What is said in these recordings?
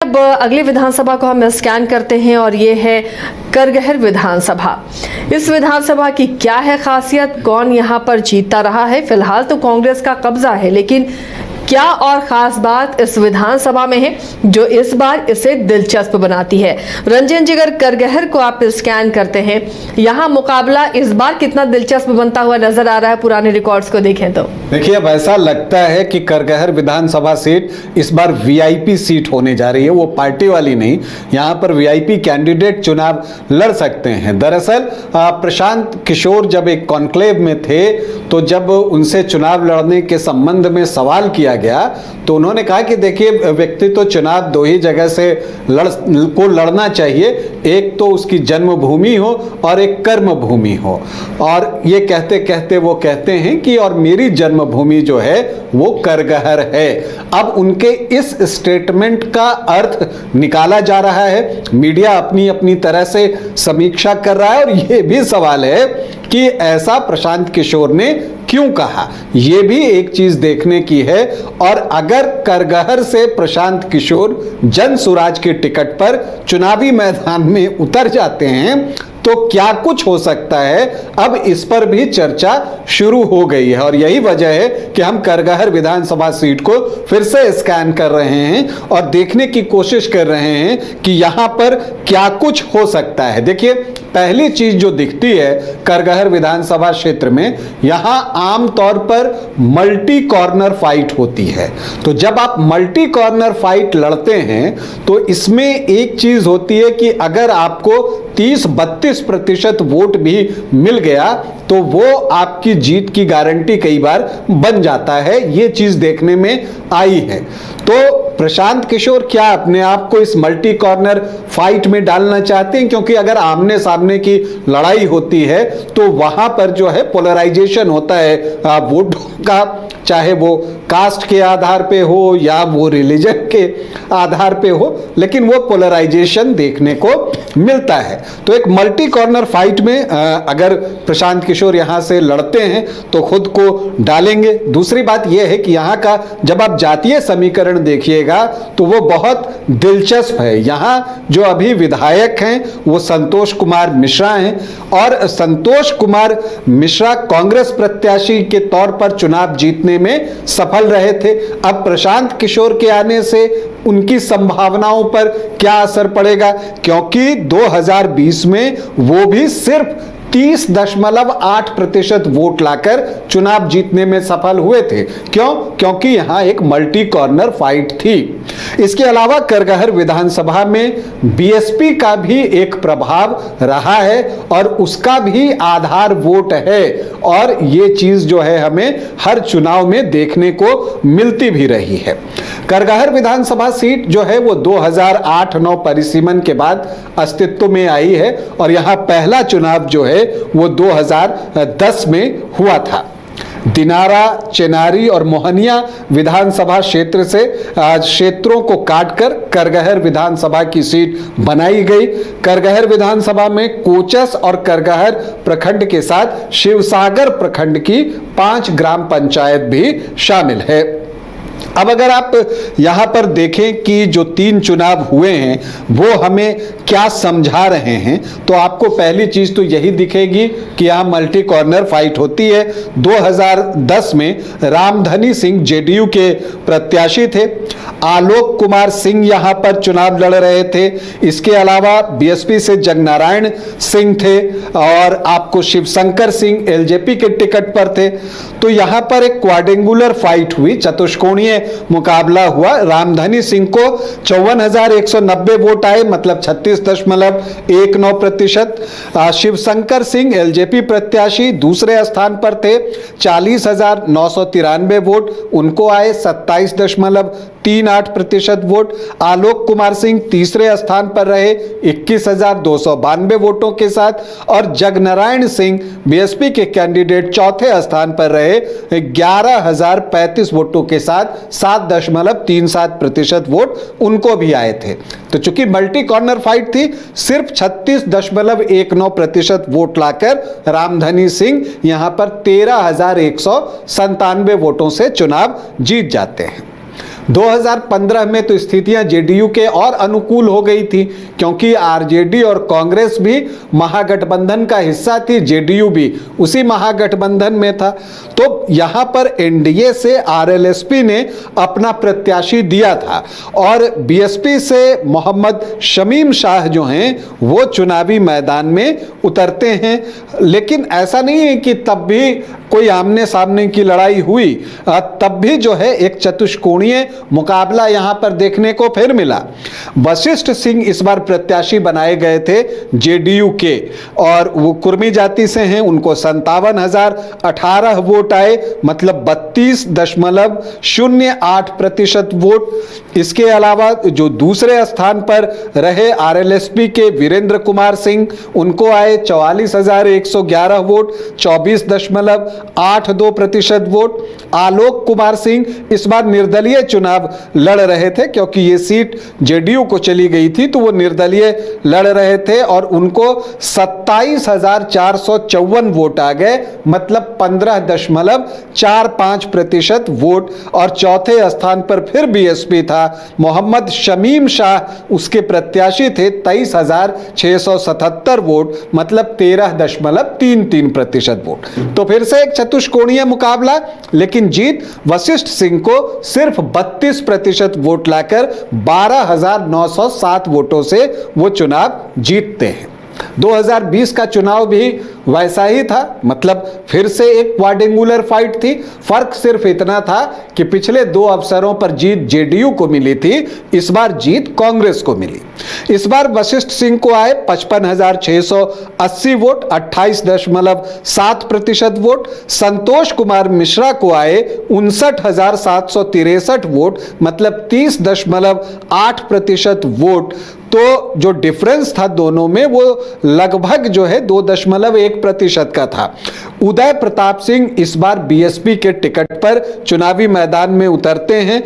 अब अगली विधानसभा को हम स्कैन करते हैं और ये है करगहर विधानसभा। इस विधानसभा की क्या है खासियत, कौन यहाँ पर जीतता रहा है? फिलहाल तो कांग्रेस का कब्जा है, लेकिन क्या और खास बात इस विधानसभा में है जो इस बार इसे दिलचस्प बनाती है? रंजन जिगर करगहर को आप स्कैन करते हैं, यहाँ मुकाबला इस बार कितना दिलचस्प बनता हुआ नजर आ रहा है? पुराने रिकॉर्ड्स को देखें तो देखिए, अब ऐसा लगता है कि करगहर विधानसभा सीट इस बार वीआईपी सीट होने जा रही है, वो पार्टी वाली नहीं। यहाँ पर वीआईपी कैंडिडेट चुनाव लड़ सकते हैं। दरअसल प्रशांत किशोर जब एक कॉन्क्लेव में थे तो जब उनसे चुनाव लड़ने के संबंध में सवाल किया गया तो उन्होंने कहा कि देखिए, व्यक्ति तो चुनाव दो ही जगह से लड़ना चाहिए, एक तो उसकी जन्मभूमि हो और एक कर्म भूमि हो। और ये कहते कहते वो कहते हैं कि और मेरी जन्मभूमि जो है वो करगहर है। अब उनके इस स्टेटमेंट का अर्थ निकाला जा रहा है, मीडिया अपनी अपनी तरह से समीक्षा कर रहा है और ये भी सवाल है कि ऐसा प्रशांत किशोर ने क्यों कहा, यह भी एक चीज देखने की है। और अगर करगहर से प्रशांत किशोर जन सुराज के टिकट पर चुनावी मैदान में उतर जाते हैं तो क्या कुछ हो सकता है, अब इस पर भी चर्चा शुरू हो गई है। और यही वजह है कि हम करगहर विधानसभा सीट को फिर से स्कैन कर रहे हैं और देखने की कोशिश कर रहे हैं कि यहां पर क्या कुछ हो सकता है। देखिए, पहली चीज जो दिखती है करगहर विधानसभा क्षेत्र में, यहां आमतौर पर मल्टी कॉर्नर फाइट होती है। तो जब आप मल्टी कॉर्नर फाइट लड़ते हैं तो इसमें एक चीज होती है कि अगर आपको 30-32% वोट भी मिल गया तो वो आपकी जीत की गारंटी कई बार बन जाता है। ये चीज देखने में आई है। तो प्रशांत किशोर क्या अपने आप को इस मल्टी कॉर्नर फाइट में डालना चाहते हैं? क्योंकि अगर आमने सामने की लड़ाई होती है तो वहां पर जो है पोलराइजेशन होता है वोटों का, चाहे वो कास्ट के आधार पे हो या वो रिलीजन के आधार पे हो, लेकिन वो पोलराइजेशन देखने को मिलता है। तो एक मल्टी कॉर्नर फाइट में अगर प्रशांत किशोर यहां से लड़ते हैं तो खुद को डालेंगे। दूसरी बात यह है कि यहां का जब आप जातीय समीकरण देखिएगा तो वो बहुत दिलचस्प है। यहां जो अभी विधायक हैं वो संतोष कुमार मिश्रा हैं और संतोष कुमार मिश्रा कांग्रेस प्रत्याशी के तौर पर चुनाव जीतने में सफल रहे थे। अब प्रशांत किशोर के आने से उनकी संभावनाओं पर क्या असर पड़ेगा, क्योंकि 2020 में वो भी सिर्फ 30.8% वोट लाकर चुनाव जीतने में सफल हुए थे। क्यों? क्योंकि यहां एक मल्टी कॉर्नर फाइट थी। इसके अलावा करगहर विधानसभा में बीएसपी का भी एक प्रभाव रहा है और उसका भी आधार वोट है और ये चीज जो है हमें हर चुनाव में देखने को मिलती भी रही है। करगहर विधानसभा सीट जो है वो 2008-9 परिसीमन के बाद अस्तित्व में आई है और यहां पहला चुनाव जो है वो 2010 में हुआ था। दिनारा, चेनारी और मोहनिया विधानसभा क्षेत्र से क्षेत्रों को काटकर करगहर विधानसभा की सीट बनाई गई। करगहर विधानसभा में कोचस और करगहर प्रखंड के साथ शिवसागर प्रखंड की 5 ग्राम पंचायत भी शामिल है। अब अगर आप यहां पर देखें कि जो 3 चुनाव हुए हैं वो हमें क्या समझा रहे हैं, तो आपको पहली चीज तो यही दिखेगी कि यहां मल्टी कॉर्नर फाइट होती है। 2010 में रामधनी सिंह जेडीयू के प्रत्याशी थे, आलोक कुमार सिंह यहां पर चुनाव लड़ रहे थे। इसके अलावा बीएसपी से जगनारायण सिंह थे और आपको शिवशंकर सिंह एलजेपी के टिकट पर थे। तो यहां पर एक क्वाड्रेंगुलर फाइट हुई, चतुष्कोणीय मुकाबला हुआ। रामधनी सिंह को 54,190 वोट आए, मतलब 36.19%। शिवशंकर सिंह एलजेपी प्रत्याशी दूसरे स्थान पर थे, 40,993 वोट उनको आए, 27.38% वोट। आलोक कुमार सिंह तीसरे स्थान पर रहे 21,292 वोटों के साथ और जगनारायण सिंह बीएसपी के कैंडिडेट चौथे स्थान पर रहे 11,035 वोटों के साथ 7.37% वोट उनको भी आए थे। तो चूंकि मल्टी कॉर्नर फाइट थी, सिर्फ 36.19% वोट लाकर रामधनी सिंह यहां पर 13,197 वोटों से चुनाव जीत जाते हैं। 2015 में तो स्थितियां जेडीयू के और अनुकूल हो गई थी, क्योंकि आरजेडी और कांग्रेस भी महागठबंधन का हिस्सा थी, जेडीयू भी उसी महागठबंधन में था। तो यहां पर एनडीए से आरएलएसपी ने अपना प्रत्याशी दिया था और बीएसपी से मोहम्मद शमीम शाह जो हैं वो चुनावी मैदान में उतरते हैं। लेकिन ऐसा नहीं है कि तब भी कोई आमने सामने की लड़ाई हुई, तब भी जो है एक चतुष्कोणीय मुकाबला यहां पर देखने को फिर मिला। वशिष्ठ सिंह इस बार प्रत्याशी बनाए गए थे जेडीयू के और वो कुर्मी जाति से हैं, उनको 57,018 वोट आए, मतलब 32.08% वोट। इसके अलावा जो दूसरे स्थान पर रहे आरएलएसपी के वीरेंद्र कुमार सिंह, उनको आए 44,111 वोट, 24.82% वोट। आलोक कुमार सिंह इस बार निर्दलीय चुनाव लड़ रहे थे, क्योंकि ये सीट जेडीयू को चली गई थी तो वो निर्दलीय लड़ रहे थे और उनको 27,454 वोट आ गए, मतलब 15.45% वोट। और चौथे स्थान पर फिर बीएसपी था, मोहम्मद शमीम शाह उसके प्रत्याशी थे, 23,677 वोट, मतलब 13.33% वोट। तो फिर से एक चतुष्कोणीय मुकाबला, लेकिन जीत वशिष्ठ सिंह को सिर्फ 32% वोट लाकर 12,907 वोटों से वो चुनाव जीतते हैं। 2020 का चुनाव भी वैसा ही था, मतलब फिर से एक क्वाड्रेंगुलर फाइट थी। फर्क सिर्फ इतना था कि पिछले 2 अवसरों पर जीत जेडीयू को मिली थी, इस बार जीत कांग्रेस को मिली। इस बार वशिष्ठ सिंह को आए 55,680 वोट, 28.7% वोट। संतोष कुमार मिश्रा को आए 59,763 वोट, मतलब 30.8% वोट। तो जो डिफरेंस था दोनों में वो लगभग जो है 2.1% का था। उदय प्रताप सिंह इस बार बीएसपी के टिकट पर चुनावी मैदान में उतरते हैं।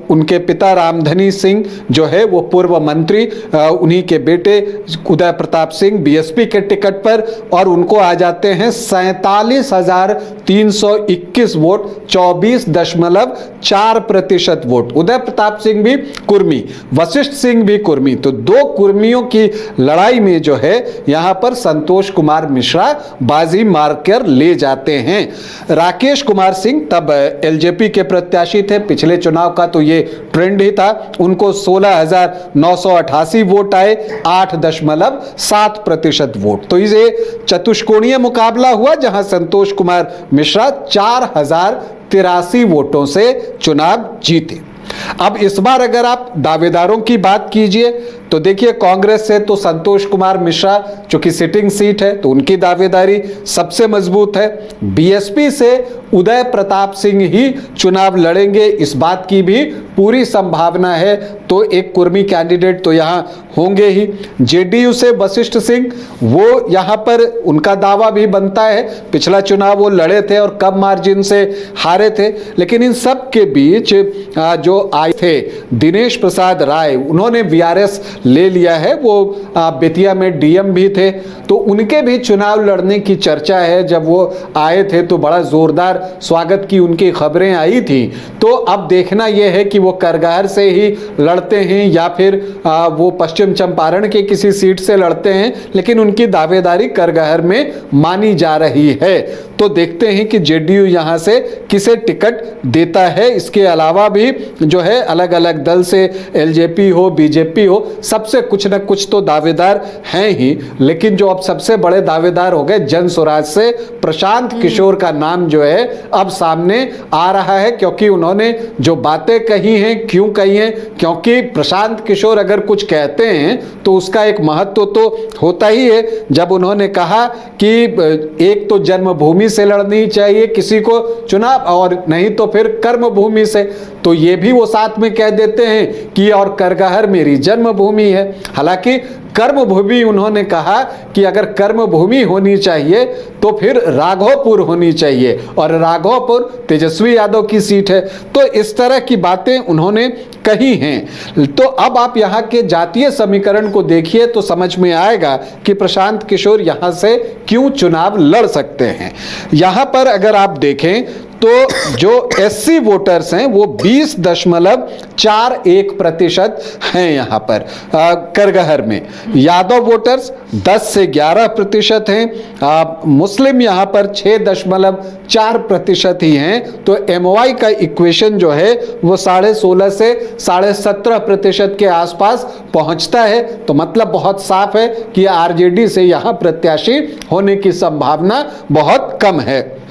उनके पिता रामधनी सिंह जो है वो पूर्व मंत्री, उन्हीं के बेटे उदय प्रताप सिंह बीएसपी के टिकट पर, और उनको आ जाते हैं 47,321 वोट, 24.4% वोट। उदय प्रताप सिंह भी कुर्मी, वशिष्ठ सिंह भी कुर्मी, तो 2 कुर्मियों की लड़ाई में जो है यहां पर संतोष कुमार मिश्रा बाजी मारकर ले जाते हैं। राकेश कुमार सिंह तब एलजेपी के प्रत्याशी थे, पिछले चुनाव का तो ये ट्रेंड ही था, उनको 16,988 वोट आए, 8.7% वोट। तो इसे चतुष्कोणीय मुकाबला हुआ, जहां संतोष कुमार मिश्रा 4,083 वोटों से चुनाव जीते। अब इस बार अगर आप दावेदारों की बात कीजिए तो देखिए, कांग्रेस से तो संतोष कुमार मिश्रा चूंकि सिटिंग सीट है तो उनकी दावेदारी सबसे मजबूत है। बीएसपी से उदय प्रताप सिंह ही चुनाव लड़ेंगे, इस बात की भी पूरी संभावना है, तो एक कुर्मी कैंडिडेट तो यहां होंगे ही। जेडीयू से वशिष्ठ सिंह, वो यहां पर उनका दावा भी बनता है, पिछला चुनाव वो लड़े थे और कम मार्जिन से हारे थे। लेकिन इन सब के बीच जो आए थे दिनेश प्रसाद राय, उन्होंने वीआरएस ले लिया है, वो बेतिया में डीएम भी थे, तो उनके भी चुनाव लड़ने की चर्चा है। जब वो आए थे तो बड़ा जोरदार स्वागत की उनकी खबरें आई थी। तो अब देखना यह है कि वो करगहर से ही लड़ते हैं या फिर वो पश्चिम चंपारण के किसी सीट से लड़ते हैं, लेकिन उनकी दावेदारी करगहर में मानी जा रही है। तो देखते हैं कि जेडीयू यहां से किसे टिकट देता है। इसके अलावा भी जो है अलग अलग दल से एलजेपी हो, बीजेपी हो, सबसे कुछ न कुछ तो दावेदार हैं ही। लेकिन जो अब सबसे बड़े दावेदार हो गए जन स्वराज से प्रशांत किशोर का नाम जो है अब सामने आ रहा है, क्योंकि उन्होंने जो बातें कही हैं, क्यों कही हैं, क्योंकि प्रशांत किशोर अगर कुछ कहते हैं तो उसका एक महत्व तो होता ही है। जब उन्होंने कहा कि एक तो जन्मभूमि से लड़नी चाहिए किसी को चुनाव, और नहीं तो फिर कर्मभूमि से, तो ये भी वो साथ में कह देते हैं कि और करगहर मेरी जन्मभूमि है। हालांकि कर्मभूमि उन्होंने कहा कि अगर कर्मभूमि होनी चाहिए तो फिर राघोपुर होनी चाहिए, और राघोपुर तेजस्वी यादव की सीट है। तो इस तरह की बातें उन्होंने कही हैं। तो अब आप यहाँ के जातीय समीकरण को देखिए तो समझ में आएगा कि प्रशांत किशोर यहाँ से क्यों चुनाव लड़ सकते हैं। यहाँ पर अगर आप देखें तो जो SC वोटर्स हैं वो 20.41% हैं यहाँ पर करगहर में। यादव वोटर्स 10 से 11% हैं। मुस्लिम यहाँ पर 6.4% ही हैं। तो MY का इक्वेशन जो है वो 16.5 से 17.5% के आसपास पहुंचता है। तो मतलब बहुत साफ है कि RJD से यहाँ प्रत्याशी होने की संभावना बहुत कम है।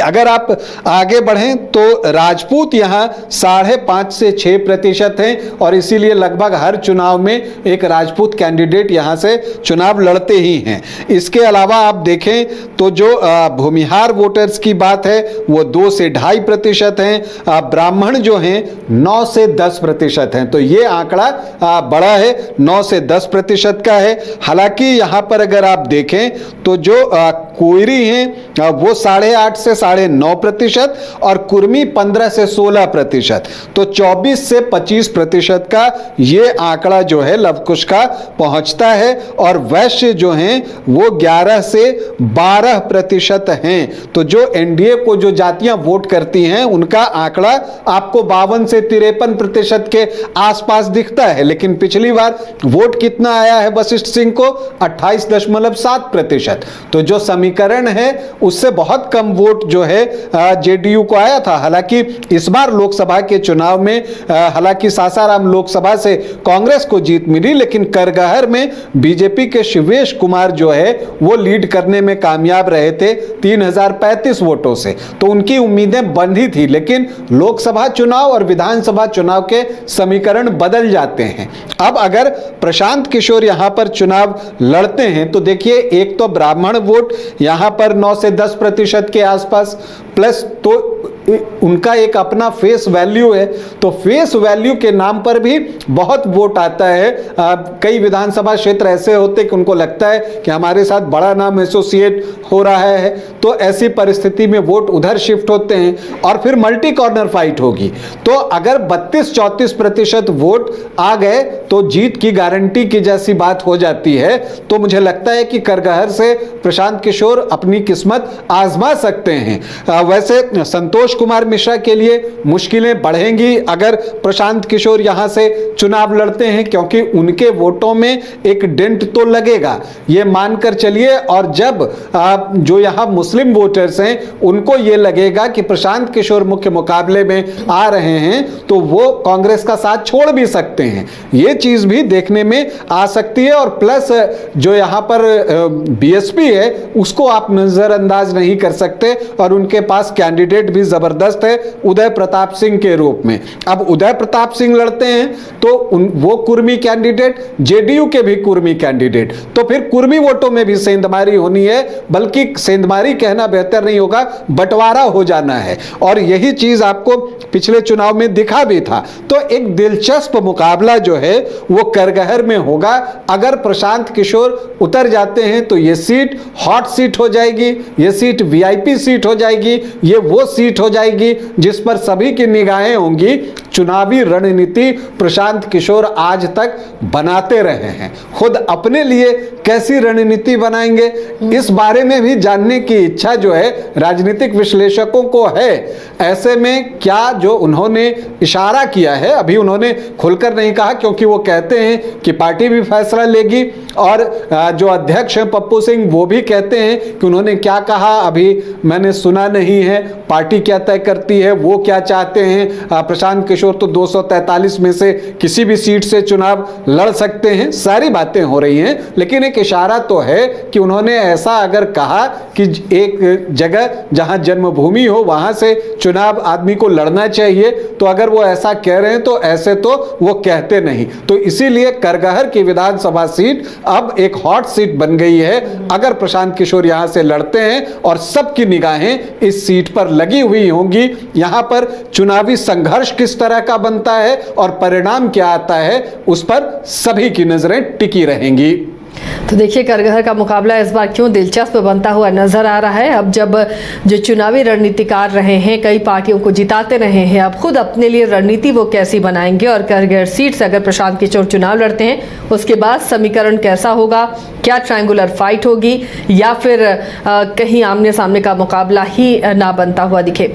अगर आप आगे बढ़ें तो राजपूत यहाँ 5.5 से 6% हैं और इसीलिए लगभग हर चुनाव में एक राजपूत कैंडिडेट यहाँ से चुनाव लड़ते ही हैं। इसके अलावा आप देखें तो जो भूमिहार वोटर्स की बात है वो 2 से 2.5% हैं। ब्राह्मण जो हैं 9 से 10% हैं। तो ये आंकड़ा बड़ा है, 9 से 10% का है। हालांकि यहाँ पर अगर आप देखें तो जो कोयरी हैं वो 8.5 से 9.5% और कुर्मी 15 से 16%। तो 24 से 25% का ये आंकड़ा जो है लवकुश का पहुंचता है और वैश्य जो हैं वो 11 से 12% हैं। तो जो NDA को जो जातियां वोट करती हैं उनका आंकड़ा आपको 52 से 53% के आसपास दिखता है। लेकिन पिछली बार वोट कितना आया है वशिष्ठ सिंह को? 28.7%। तो जो समीकरण है उससे बहुत कम वोट जो है JDU को आया था। हालांकि इस बार लोकसभा के चुनाव में हालांकि सासाराम लोकसभा से कांग्रेस को जीत मिली, लेकिन करगहर में बीजेपी के शिवेश कुमार जो है वो लीड करने में कामयाब रहे थे 3035 वोटों से। तो उनकी उम्मीदें बंधी थी, लेकिन लोकसभा चुनाव और विधानसभा चुनाव के समीकरण बदल जाते हैं। अब अगर प्रशांत किशोर यहां पर चुनाव लड़ते हैं तो देखिए, एक तो ब्राह्मण वोट यहां पर 9 से 10% के आसपास, प्लस तो उनका एक अपना फेस वैल्यू है। तो फेस वैल्यू के नाम पर भी बहुत वोट आता है। कई विधानसभा क्षेत्र ऐसे होते हैं कि उनको लगता है कि हमारे साथ बड़ा नाम एसोसिएट हो रहा है, तो ऐसी परिस्थिति में वोट उधर शिफ्ट होते हैं और फिर मल्टी कॉर्नर फाइट होगी। तो अगर 32-34% वोट आ गए तो जीत की गारंटी की जैसी बात हो जाती है। तो मुझे लगता है कि करगहर से प्रशांत किशोर अपनी किस्मत आजमा सकते हैं। वैसे संतोष कुमार मिश्रा के लिए मुश्किलें बढ़ेंगी अगर प्रशांत किशोर यहां से चुनाव लड़ते हैं, क्योंकि उनके वोटों में एक डेंट तो लगेगा, ये मानकर चलिए। और जब जो यहां मुस्लिम वोटर्स हैं उनको ये लगेगा कि प्रशांत किशोर मुख्य मुकाबले में आ रहे हैं तो वो कांग्रेस का साथ छोड़ भी सकते हैं। ये चीज भी देखने में आ सकती है। और प्लस जो यहां पर BSP है उसको आप नजरअंदाज नहीं कर सकते और उनके पास कैंडिडेट भी जबरदस्त है उदय प्रताप सिंह के रूप में। अब उदय प्रताप सिंह लड़ते हैं तो वो कुर्मी कैंडिडेट, JDU के भी कुर्मी कैंडिडेट, तो फिर कुर्मी वोटों में भी सेंधमारी होनी है, बल्कि सेंधमारी कहना बेहतर नहीं होगा, बंटवारा हो जाना है। और यही चीज आपको पिछले चुनाव में दिखा भी था। तो एक दिलचस्प मुकाबला जो है वो करगहर में होगा। अगर प्रशांत किशोर उतर जाते हैं तो ये सीट हॉट सीट हो जाएगी, ये सीट VIP सीट हो जाएगी, ये वो सीट हो जाएगी जिस पर सभी की निगाहें होंगी। चुनावी रणनीति प्रशांत किशोर आज तक बनाते रहे हैं, खुद अपने लिए कैसी रणनीति बनाएंगे इस बारे में भी जानने की इच्छा जो है राजनीतिक विश्लेषकों को है। ऐसे में क्या जो उन्होंने इशारा किया है, अभी उन्होंने खुलकर नहीं कहा क्योंकि वो कहते हैं कि पार्टी भी फैसला लेगी, और जो अध्यक्ष हैं पप्पू सिंह वो भी कहते हैं कि उन्होंने क्या कहा अभी मैंने सुना नहीं है, पार्टी क्या तय करती है, वो क्या चाहते हैं। प्रशांत किशोर तो 243 में से किसी भी सीट से चुनाव लड़ सकते हैं, सारी बातें हो रही हैं, लेकिन एक इशारा तो है कि उन्होंने ऐसा अगर कहा कि एक जगह जहां जन्मभूमि हो वहां से चुनाव आदमी को लड़ना चाहिए, तो अगर वो ऐसा कह रहे हैं तो ऐसे तो वो कहते नहीं। तो इसीलिए करगहर की विधानसभा सीट अब एक हॉट सीट बन गई है। अगर प्रशांत किशोर यहां से लड़ते हैं और सबकी निगाहें इस सीट पर लगी हुई होंगी, यहां पर चुनावी संघर्ष किस तरह का बनता है और परिणाम क्या आता है उस पर सभी की नजरें टिकी रहेंगी। तो देखिए करगहर का मुकाबला इस बार क्यों दिलचस्प बनता हुआ नजर आ रहा है। अब जब जो चुनावी रणनीतिकार रहे हैं, कई पार्टियों को जिताते रहे हैं, अब खुद अपने लिए रणनीति वो कैसी बनाएंगे और करगहर सीट से अगर प्रशांत किशोर चुनाव लड़ते हैं उसके बाद समीकरण कैसा होगा, क्या ट्रायंगुलर फाइट होगी या फिर कहीं आमने सामने का मुकाबला ही ना बनता हुआ दिखे।